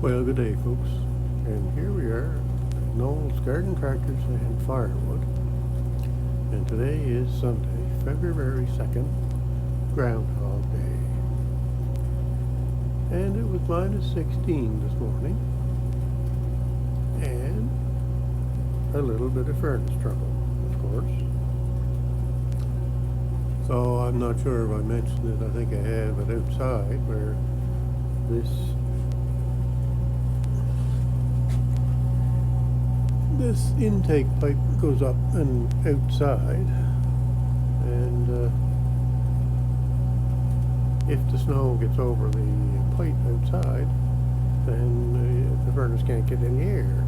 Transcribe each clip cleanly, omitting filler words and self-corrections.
Well, good day, folks. And here we are at Noel's Garden Tractors and Firewood. And today is Sunday, February 2nd, Groundhog Day. And it was minus 16 this morning. And a little bit of furnace trouble, of course. So I'm not sure if I mentioned it. I think I have it outside where this intake pipe goes up and outside, and if the snow gets over the pipe outside, then the furnace can't get any air.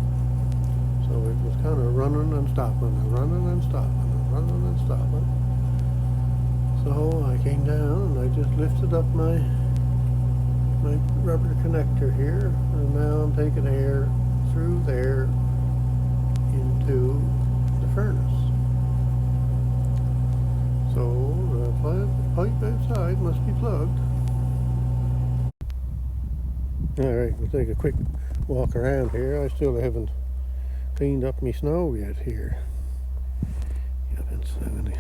So it was kind of running and stopping and running and stopping and running and stopping. So I came down and I just lifted up my rubber connector here, and now I'm taking air through there into the furnace. So the pipe outside must be plugged. Alright, we'll take a quick walk around here. I still haven't cleaned up my snow yet here. I'm gonna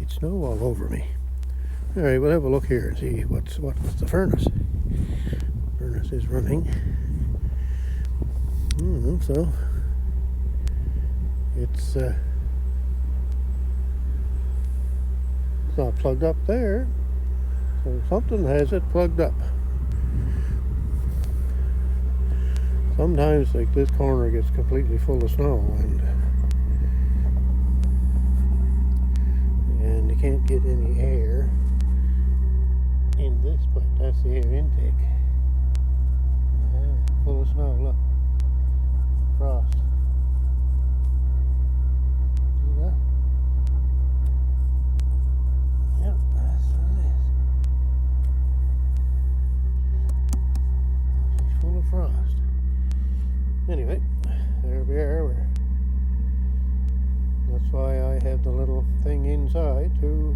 get snow all over me. Alright, we'll have a look here and see what's the furnace. Furnace is running. So it's not plugged up there, so something has it plugged up. Sometimes like this corner gets completely full of snow and you can't get any air in this pipe. That's the air intake. Full of snow, look. Frost. See that? Yep, that's what it is. She's full of frost. Anyway, there we are. That's why I have the little thing inside to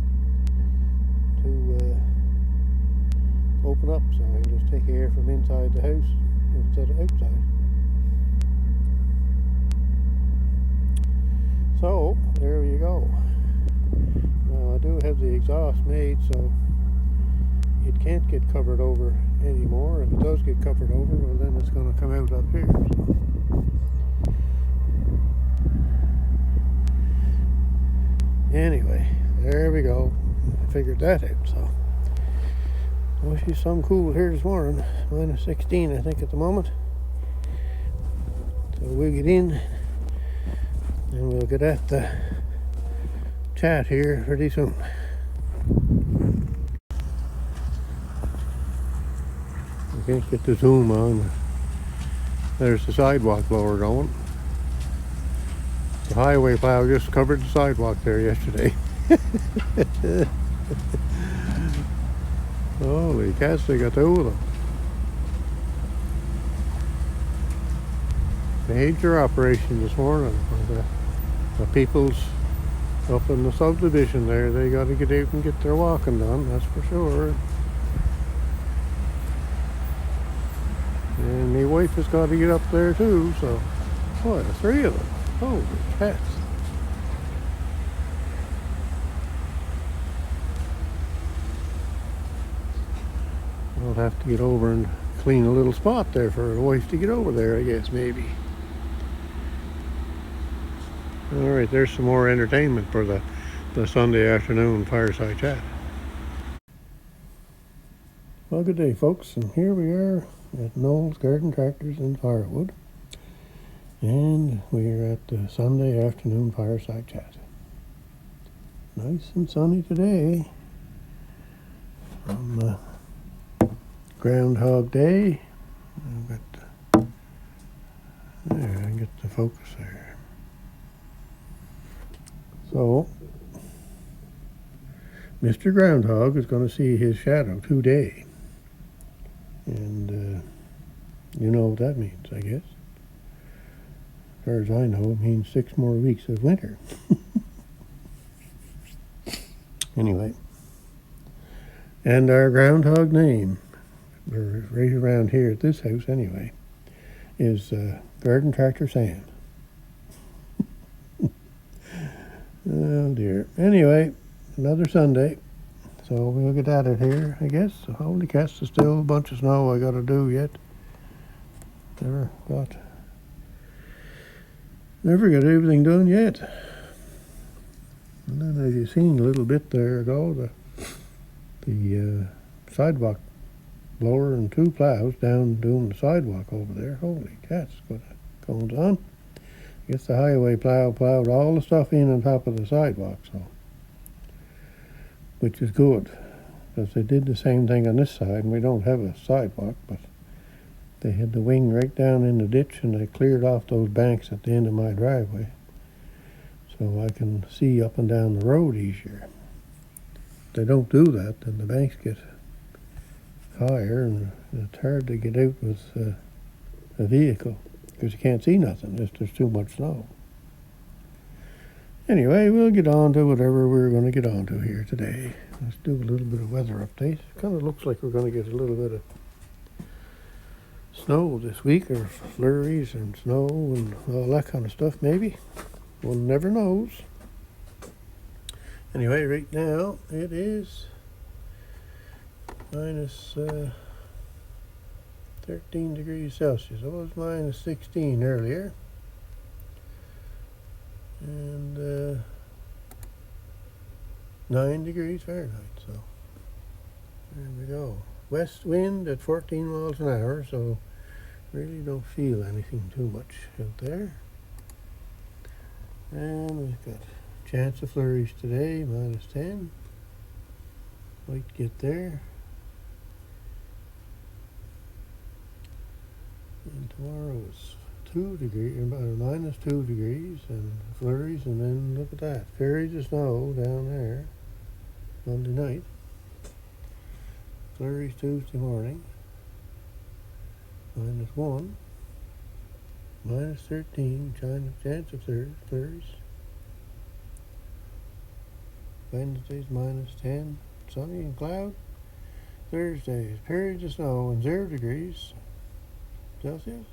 open up, so I can just take air from inside the house instead of outside. So, there you go. Now, I do have the exhaust made, so it can't get covered over anymore. If it does get covered over, well, then it's going to come out up here. So. Anyway, there we go. I figured that out, so. Oh, she's some cool here this morning. Minus 16, I think, at the moment. So we'll get in. And we'll get at the chat here pretty soon. I can't get the zoom on. There's the sidewalk blower going. The highway plow just covered the sidewalk there yesterday. Holy cats, they got two of them. Major operation this morning for the peoples up in the subdivision there. They got to get out and get their walking done, that's for sure. And my wife has got to get up there too, so boy, the three of them. Holy cats. I'll have to get over and clean a little spot there for the wife to get over there, I guess, maybe. Alright, there's some more entertainment for the Sunday afternoon fireside chat. Well, good day, folks, and here we are at Noel's Garden Tractors and Firewood, and we're at the Sunday afternoon fireside chat. Nice and sunny today on Groundhog Day. There, I get the focus there. So, Mr. Groundhog is going to see his shadow today. And you know what that means, I guess. As far as I know, it means 6 more weeks of winter. Anyway. And our groundhog name, or right around here at this house anyway, is garden tractor sand. Oh dear. Anyway, another Sunday. So we'll get at it here, I guess. So holy cats, there's still a bunch of snow I got to do yet. Never got everything done yet. And then as you seen a little bit there ago, the sidewalk blower and 2 plows down doing the sidewalk over there. Holy cats, what goes on? I guess the highway plowed all the stuff in on top of the sidewalk, so, which is good, because they did the same thing on this side, and we don't have a sidewalk, but they had the wing right down in the ditch, and they cleared off those banks at the end of my driveway, so I can see up and down the road easier. If they don't do that, then the banks get higher, and it's hard to get out with a vehicle, because you can't see nothing, there's too much snow. Anyway, we'll get on to whatever we're going to get on to here today. Let's do a little bit of weather update. It kind of looks like we're going to get a little bit of snow this week, or flurries and snow and all that kind of stuff, maybe. One never knows. Anyway, right now it is minus 13 degrees Celsius. It was minus 16 earlier. And 9 degrees Fahrenheit, so there we go. West wind at 14 miles an hour, so really don't feel anything too much out there. And we've got chance of flurries today, minus 10. Might get there. And tomorrow is 2 degrees, or minus 2 degrees, and flurries, and then look at that. Flurries of snow down there Monday night. Flurries Tuesday morning. Minus 1. Minus 13, chance of flurries. Wednesday's minus 10, sunny and cloud. Thursday's periods of snow and 0 degrees Celsius.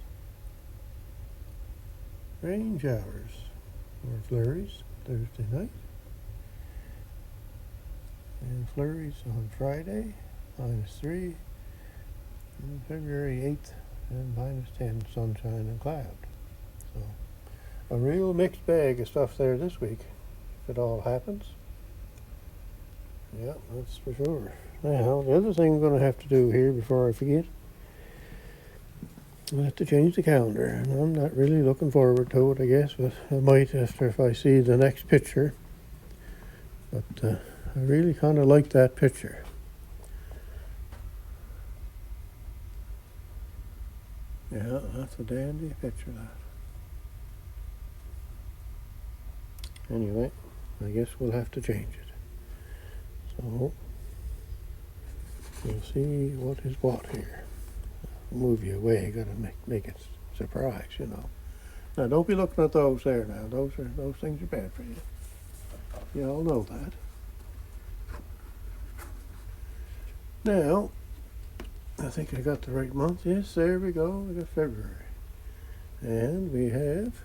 Rain showers or flurries Thursday night. And flurries on Friday, minus 3. And February 8th, and minus 10, sunshine and cloud. So, a real mixed bag of stuff there this week, if it all happens. Yeah, that's for sure. Now, the other thing I'm going to have to do here before I forget, I'll have to change the calendar, and I'm not really looking forward to it, I guess, but I might after if I see the next picture. But I really kind of like that picture. Yeah, that's a dandy picture, that. Anyway, I guess we'll have to change it. So, we'll see what is what here. I'll move you away, gotta make it surprise, you know. Now, don't be looking at those there now. Those things are bad for you. You all know that. Now, I think I got the right month. Yes, there we go. We got February. And we have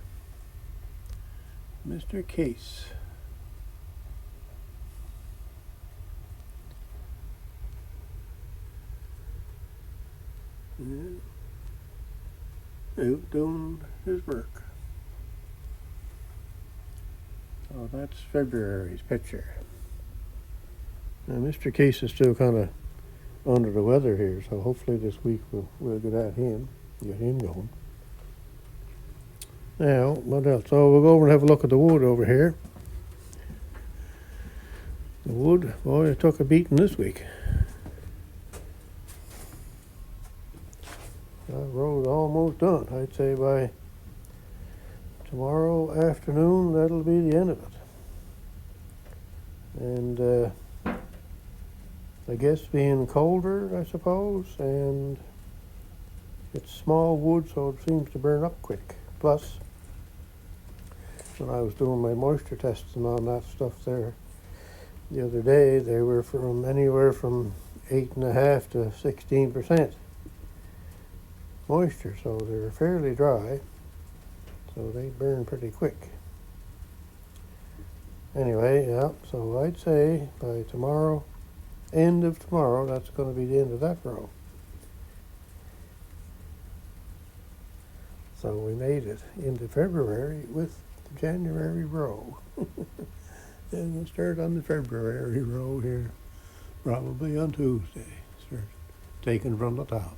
Mr. Case. And out doing his work. So that's February's picture. Now, Mr. Case is still kind of under the weather here, so hopefully this week we'll get at him, get him going. Now, what else? So we'll go over and have a look at the wood over here. The wood, boy, it took a beating this week. That road almost done. I'd say by tomorrow afternoon, that'll be the end of it. And I guess being colder, I suppose, and it's small wood, so it seems to burn up quick. Plus, when I was doing my moisture tests and all that stuff there the other day, they were from anywhere from 8.5 to 16% moisture, so they're fairly dry, so they burn pretty quick. Anyway, yeah, so I'd say by tomorrow, end of tomorrow, that's going to be the end of that row. So we made it into February with the January row. And we'll start on the February row here, probably on Tuesday. Start taking from the top.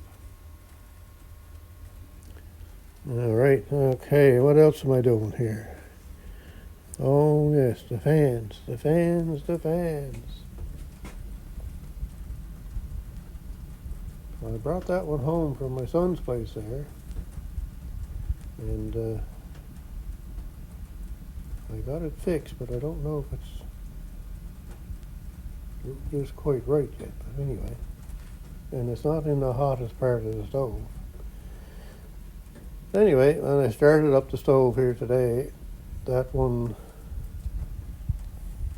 All right, okay, what else am I doing here? Oh yes, the fans, the fans, the fans. I brought that one home from my son's place there, and I got it fixed, but I don't know if it's just quite right yet, but anyway. And it's not in the hottest part of the stove. Anyway, when I started up the stove here today, that one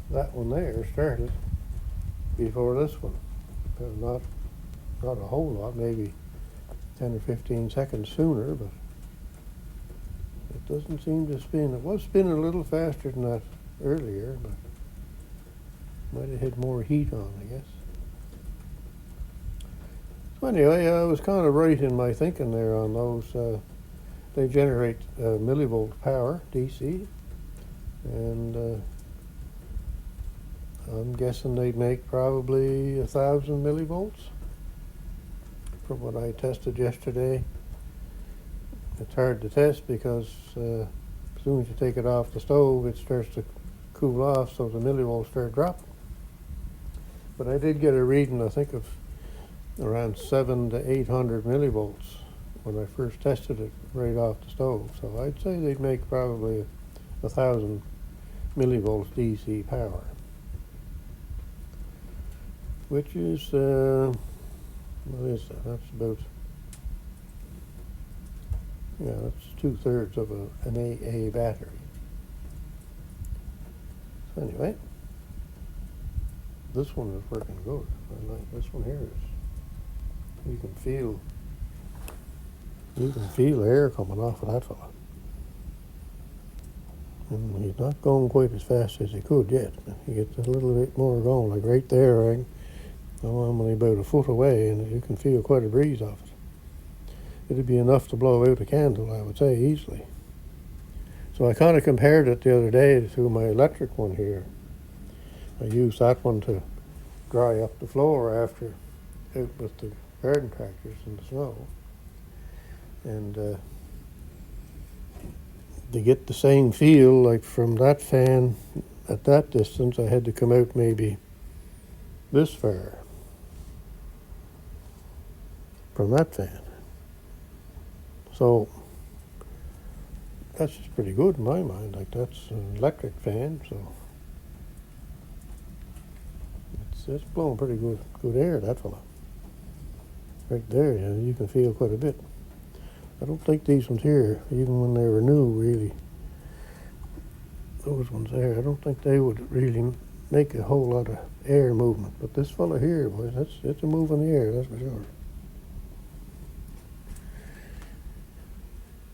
there started before this one. Not a whole lot, maybe 10 or 15 seconds sooner, but it doesn't seem to spin. It was spinning a little faster than that earlier, but might have had more heat on, I guess. So anyway, I was kind of right in my thinking there on those. They generate millivolt power, DC, and I'm guessing they'd make probably 1,000 millivolts from what I tested yesterday. It's hard to test because as soon as you take it off the stove, it starts to cool off, so the millivolts start dropping. But I did get a reading, I think, of around 700 to 800 millivolts when I first tested it right off the stove. So I'd say they'd make probably 1,000 millivolts DC power, which is, what is that? That's about, yeah, that's 2/3 of an AA battery. So anyway, this one is working good. I like this one here. You can feel air coming off of that fella. And he's not going quite as fast as he could yet. He gets a little bit more going, like right there. I'm only about a foot away, and you can feel quite a breeze off it. It'd be enough to blow out a candle, I would say, easily. So I kind of compared it the other day to my electric one here. I used that one to dry up the floor after out with the garden tractors in the snow. And to get the same feel, like from that fan at that distance, I had to come out maybe this far from that fan. So that's just pretty good in my mind. Like, that's an electric fan, so it's blowing pretty good air, that fella. Right there, you can feel quite a bit. I don't think these ones here, even when they were new, really, those ones there, I don't think they would really make a whole lot of air movement. But this fella here, boys, it's a move in the air, that's for sure.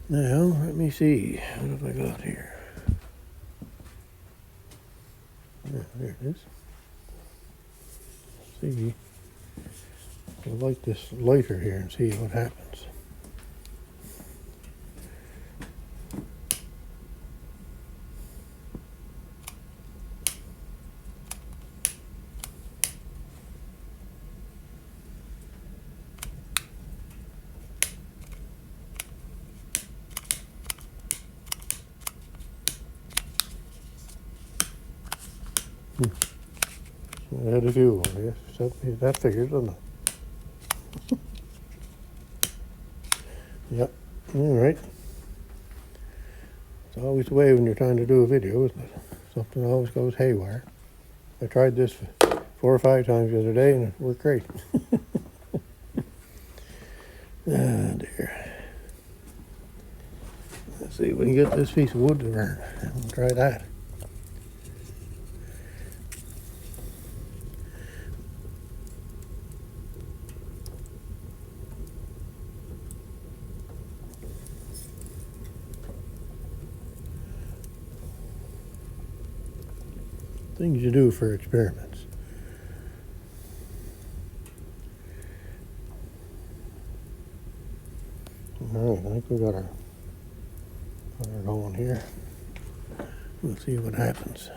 Now, let me see, what have I got here? Yeah, there it is. See, I'll light this lighter here and see what happens. I had a few on here. That figures, doesn't it? Yep. All right. It's always the way when you're trying to do a video, isn't it? Something always goes haywire. I tried this 4 or 5 times the other day, and it worked great. Ah, dear. Let's see if we can get this piece of wood to burn. We'll try that. Things you do for experiments. All right, I think we got our going here. We'll see what happens.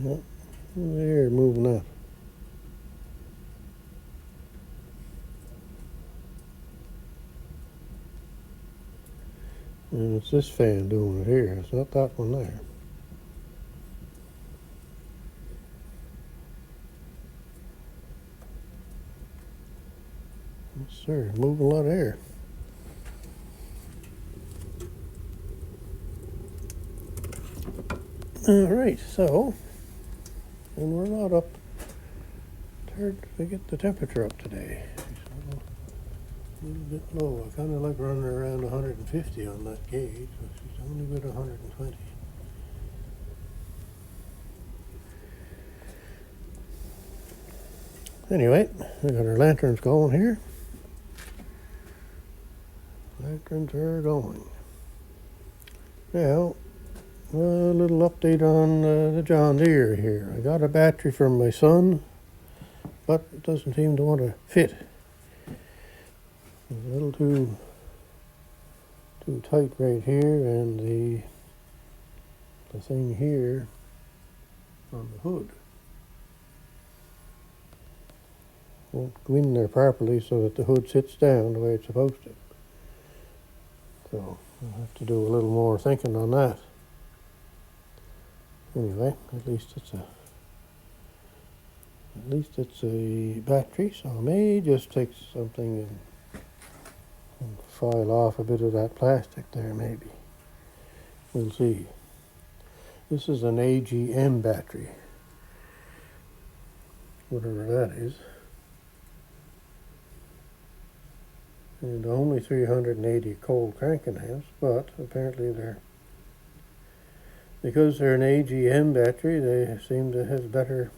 Yep, there, moving up. And it's this fan doing it here. It's not that one there. Yes, sir. Moving a lot of air. All right, so, and we're not up. It's hard to get the temperature up today. A little bit low. I kind of like running around 150 on that gauge, but she's only with 120. Anyway, we got our lanterns going here. Lanterns are going. Now, a little update on the John Deere here. I got a battery from my son, but it doesn't seem to want to fit. It's a little too tight right here, and the thing here on the hood won't go in there properly so that the hood sits down the way it's supposed to. So I'll have to do a little more thinking on that. Anyway, at least it's a battery, so I may just take something and file off a bit of that plastic there, maybe. We'll see. This is an AGM battery, whatever that is. And only 380 cold cranking amps, but apparently because they're an AGM battery, they seem to have better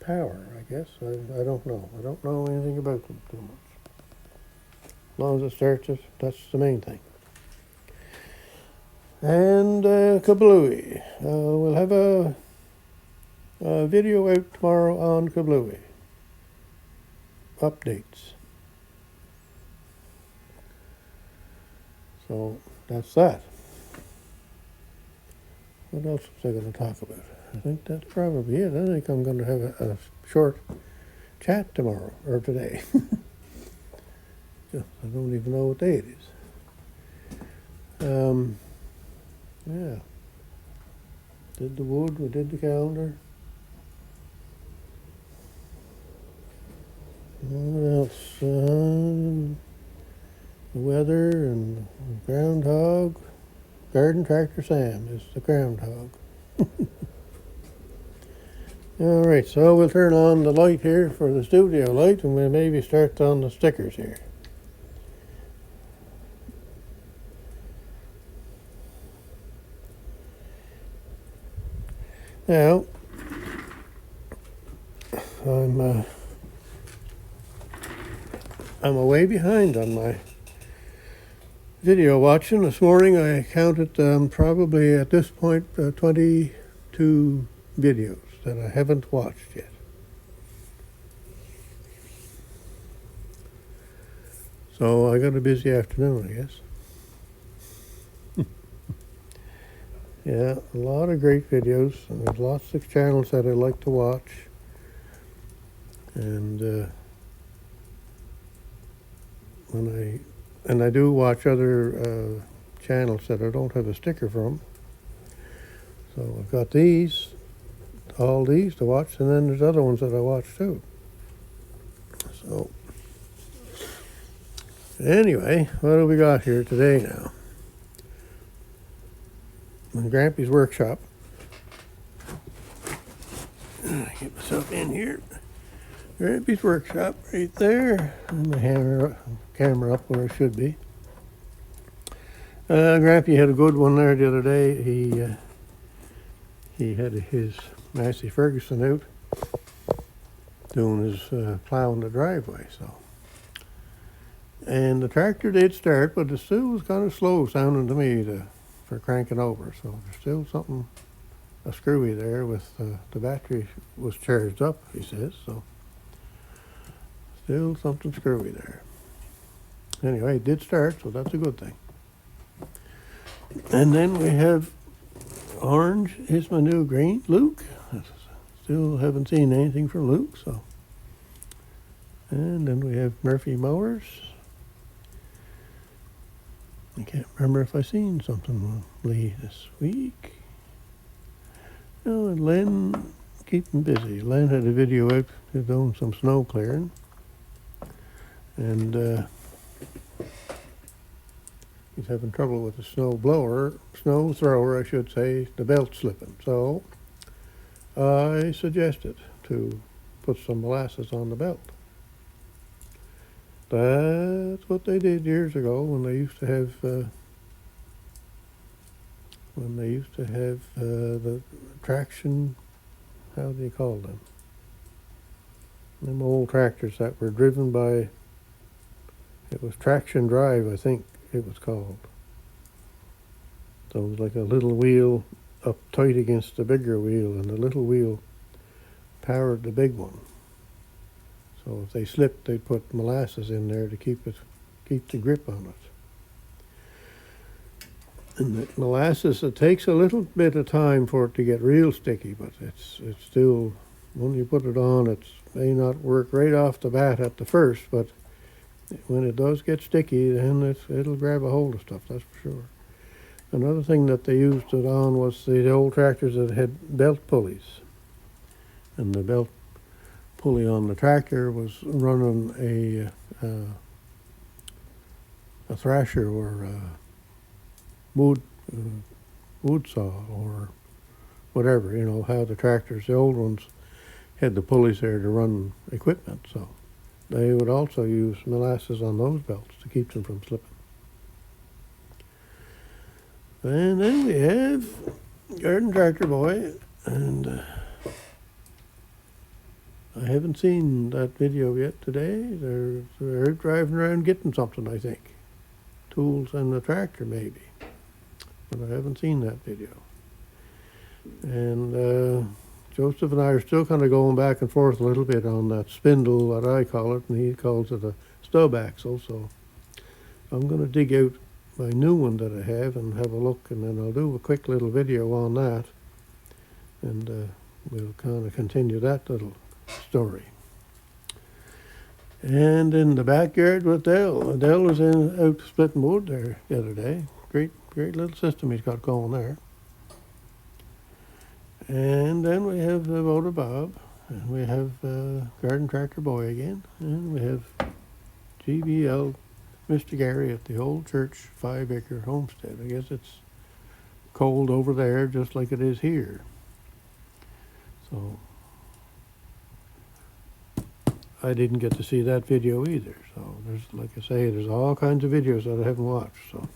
power, I guess. I don't know. I don't know anything about them too much. As long as it starts, that's the main thing. And kablooey. We'll have a video out tomorrow on kablooey. Updates. So that's that. What else was I going to talk about? I think that's probably it. I think I'm going to have a short chat tomorrow, or today. I don't even know what day it is. Yeah. Did the wood, we did the calendar. What else? The weather and groundhog. Garden Tractor Sam is the groundhog. All right, so we'll turn on the light here for the studio light, and we'll maybe start on the stickers here. Now, I'm away behind on my video watching. This morning I counted probably at this point 22 videos that I haven't watched yet. So I got a busy afternoon, I guess. Yeah, a lot of great videos, and there's lots of channels that I like to watch. And I do watch other channels that I don't have a sticker from. So I've got all these to watch, and then there's other ones that I watch too. So anyway, what do we got here today now? in Grampy's workshop. Get myself in here. Grampy's workshop right there. And the camera up where it should be. Grampy had a good one there the other day. He had his Massey Ferguson out doing his plowing the driveway. So, and the tractor did start, but it still was kind of slow sounding to me for cranking over. So there's still something a screwy there with the battery was charged up, he says. So still something screwy there. Anyway, it did start, so that's a good thing. And then we have orange is my new green, Luke. Still haven't seen anything from Luke, so. And then we have Murphy Mowers. I can't remember if I seen something with Lee this week. Oh, and Len, keeping busy. Len had a video out doing some snow clearing. And he's having trouble with the snow thrower, I should say, the belt slipping. So I suggested to put some molasses on the belt. That's what they did years ago when they used to have the traction. How do you call them? Them old tractors that were driven by. It was traction drive, I think it was called. So it was like a little wheel up tight against the bigger wheel, and the little wheel powered the big one. So if they slipped, they'd put molasses in there to keep the grip on it. And the molasses, it takes a little bit of time for it to get real sticky, but it's still, when you put it on, it may not work right off the bat at the first, but when it does get sticky, then it'll grab a hold of stuff, that's for sure. Another thing that they used it on was the old tractors that had belt pulleys. And the belt pulley on the tractor was running a thrasher or a wood saw or whatever, you know, how the tractors, the old ones, had the pulleys there to run equipment. So they would also use molasses on those belts to keep them from slipping. And then we have Garden Tractor Boy, and I haven't seen that video yet today. They're out driving around getting something, I think. Tools and the tractor, maybe. But I haven't seen that video. And Joseph and I are still kind of going back and forth a little bit on that spindle, what I call it, and he calls it a stub axle. So I'm going to dig out my new one that I have and have a look, and then I'll do a quick little video on that. And we'll kind of continue that little story. And in the backyard with Dell. Dell was out splitting wood there the other day. Great little system he's got going there. And then we have the Voter Bob, and we have Garden Tractor Boy again, and we have GBL Mr. Gary at the old church 5-acre homestead. I guess it's cold over there just like it is here. So I didn't get to see that video either. So there's, like I say, there's all kinds of videos that I haven't watched. So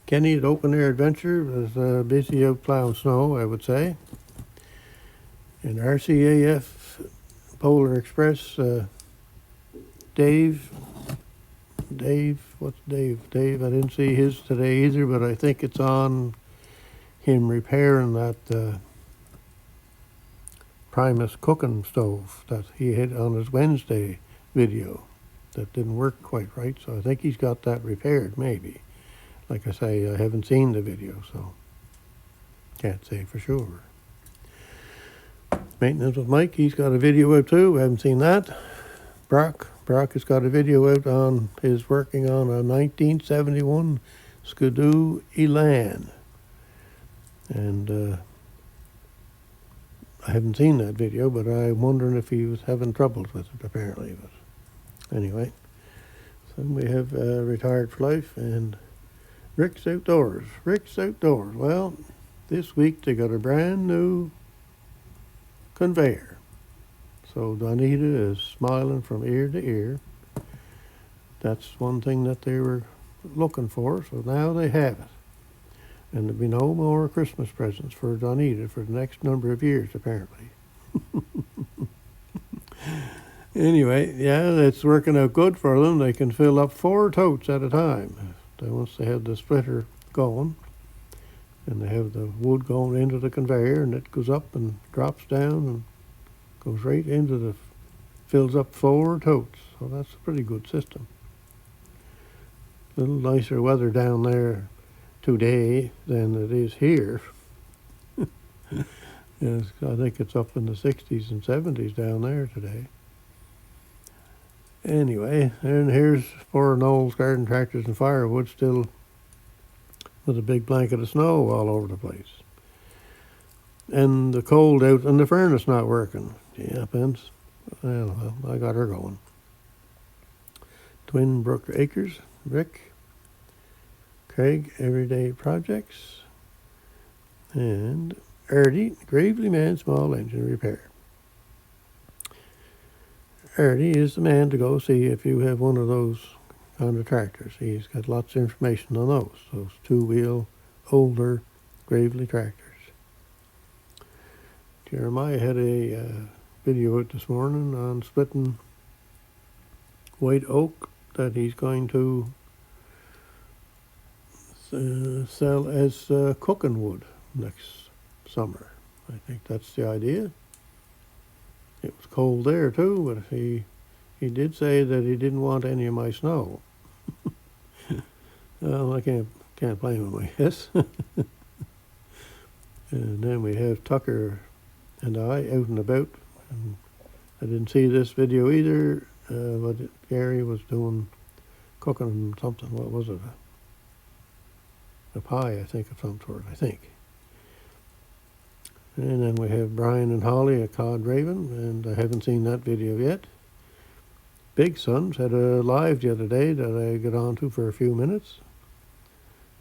Kenny at Open Air Adventure was busy out plowing snow, I would say. And RCAF Polar Express, Dave, what's Dave? Dave, I didn't see his today either, but I think it's on him repairing that Primus cooking stove that he had on his Wednesday video that didn't work quite right. So I think he's got that repaired, maybe. Like I say, I haven't seen the video, so can't say for sure. Maintenance with Mike, he's got a video out too. We haven't seen that. Brock has got a video out on his working on a 1971 Skidoo Elan. And I haven't seen that video, but I'm wondering if he was having troubles with it, apparently. But anyway, so we have Retired for Life and Rick's Outdoors. Rick's Outdoors. Well, this week they got a brand new conveyor. So Donita is smiling from ear to ear. That's one thing that they were looking for, so now they have it. And there'll be no more Christmas presents for Donita for the next number of years, apparently. Anyway, yeah, it's working out good for them. They can fill up 4 totes at a time. Once they have the splitter going, and they have the wood going into the conveyor, and it goes up and drops down and goes right into fills up 4 totes. So that's a pretty good system. A little nicer weather down there today than it is here. Yes, I think it's up in the 60s and 70s down there today. Anyway, and here's poor Noel's garden tractors and firewood still with a big blanket of snow all over the place. And the cold out and the furnace not working. Yeah, Pence. Well, I got her going. Twin Brook Acres, Rick, Craig, Everyday Projects, and Artie, Gravely Man Small Engine Repair. Artie is the man to go see if you have one of those kind of tractors. He's got lots of information on those 2-wheel, older, Gravely tractors. Jeremiah had a video out this morning on splitting white oak that he's going to sell as cooking wood next summer. I think that's the idea. It was cold there too, but he did say that he didn't want any of my snow. Well, I can't blame him, I guess. And then we have Tucker and I out and about. And I didn't see this video either, but Gary was cooking something. What was it? A pie, I think, of some sort, I think. And then we have Brian and Holly at Cod Raven, and I haven't seen that video yet. Big Sons had a live the other day that I got on to for a few minutes.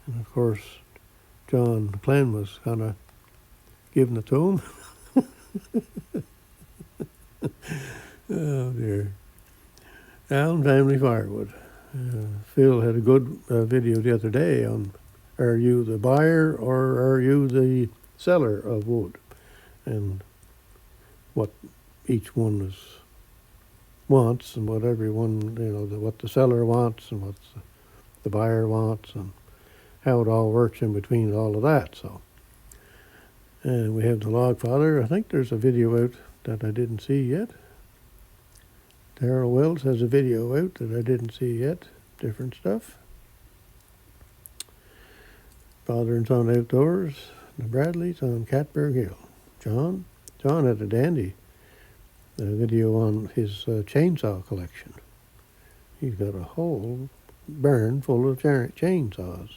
And of course, John Glenn was kind of giving it to him. Oh dear. Allen Family Firewood. Phil had a good video the other day on, are you the buyer or are you the seller of wood? And what each one wants, and what everyone, what the seller wants and what the buyer wants, and how it all works in between all of that. So, and we have the Log Father. I think there's a video out that I didn't see yet. Darrell Wells has a video out that I didn't see yet. Different stuff. Father and Son Outdoors. The Bradleys on Catburg Hill. John had a dandy video on his chainsaw collection. He's got a whole barn full of chainsaws.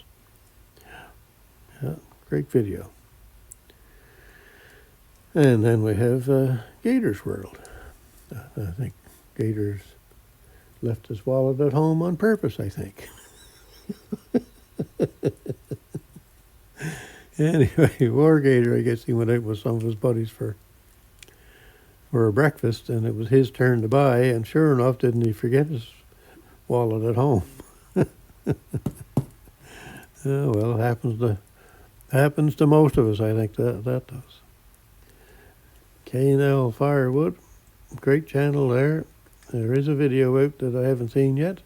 Yeah, great video. And then we have Gator's World. I think Gator's left his wallet at home on purpose, I think. Anyway, War Gator, I guess he went out with some of his buddies for a breakfast, and it was his turn to buy, and sure enough, didn't he forget his wallet at home? Oh, well, it happens to most of us, I think that does. K&L Firewood, great channel there. There is a video out that I haven't seen yet.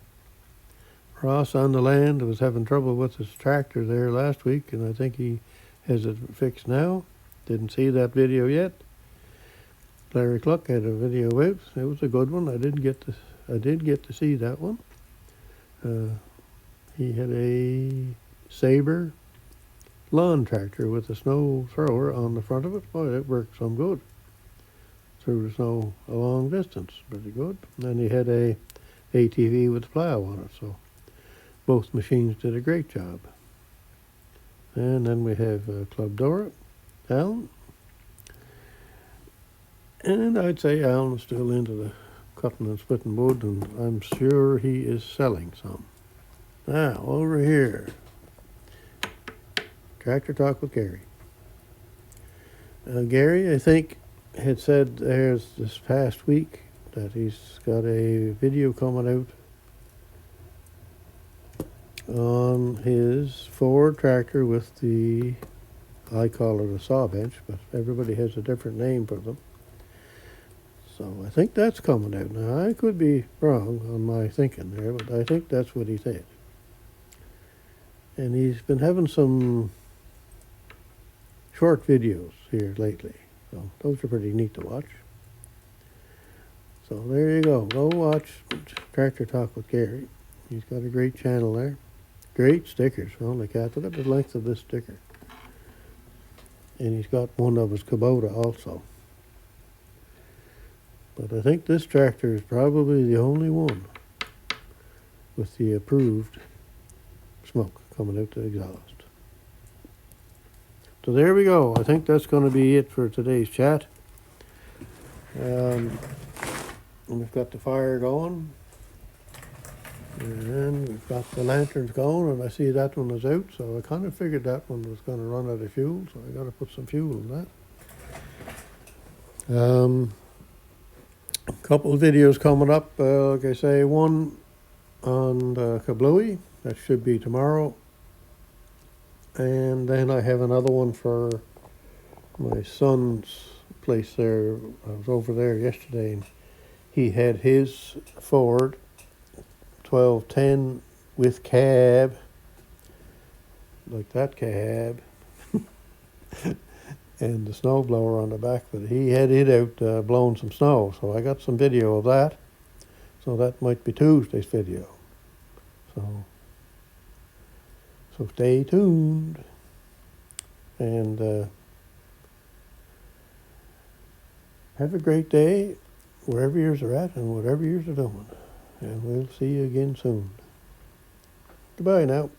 Ross on the land was having trouble with his tractor there last week, and I think he has it fixed now. Didn't see that video yet. Larry Cluck had a video out. It was a good one. I did get to see that one. He had a Sabre lawn tractor with a snow thrower on the front of it. Boy, it worked some good. Through the snow a long distance. Pretty good. And then he had a ATV with a plow on it. So both machines did a great job. And then we have Club Dora, Alan. And I'd say Alan's still into the cutting and splitting wood, and I'm sure he is selling some. Now, over here, Tractor Talk with Gary. Gary, I think, had said there's this past week that he's got a video coming out on his Ford tractor with the, I call it a saw bench, but everybody has a different name for them. So I think that's coming out. Now, I could be wrong on my thinking there, but I think that's what he said. And he's been having some short videos here lately. So those are pretty neat to watch. So there you go. Go watch Tractor Talk with Gary. He's got a great channel there. Great stickers. Holy cat, look at the length of this sticker. And he's got one of his Kubota also. But I think this tractor is probably the only one with the approved smoke coming out the exhaust. So there we go. I think that's going to be it for today's chat. And we've got the fire going. And we've got the lanterns going, and I see that one is out, so I kind of figured that one was going to run out of fuel, so I got to put some fuel in that. A couple of videos coming up, like I say, one on the Kablooey, that should be tomorrow, and then I have another one for my son's place there. I was over there yesterday, and he had his Ford 1210 with cab, like that cab, and the snow blower on the back, but he had it out blowing some snow, so I got some video of that. So that might be Tuesday's video. So stay tuned, and have a great day wherever you're at and whatever you're doing. And we'll see you again soon. Goodbye now.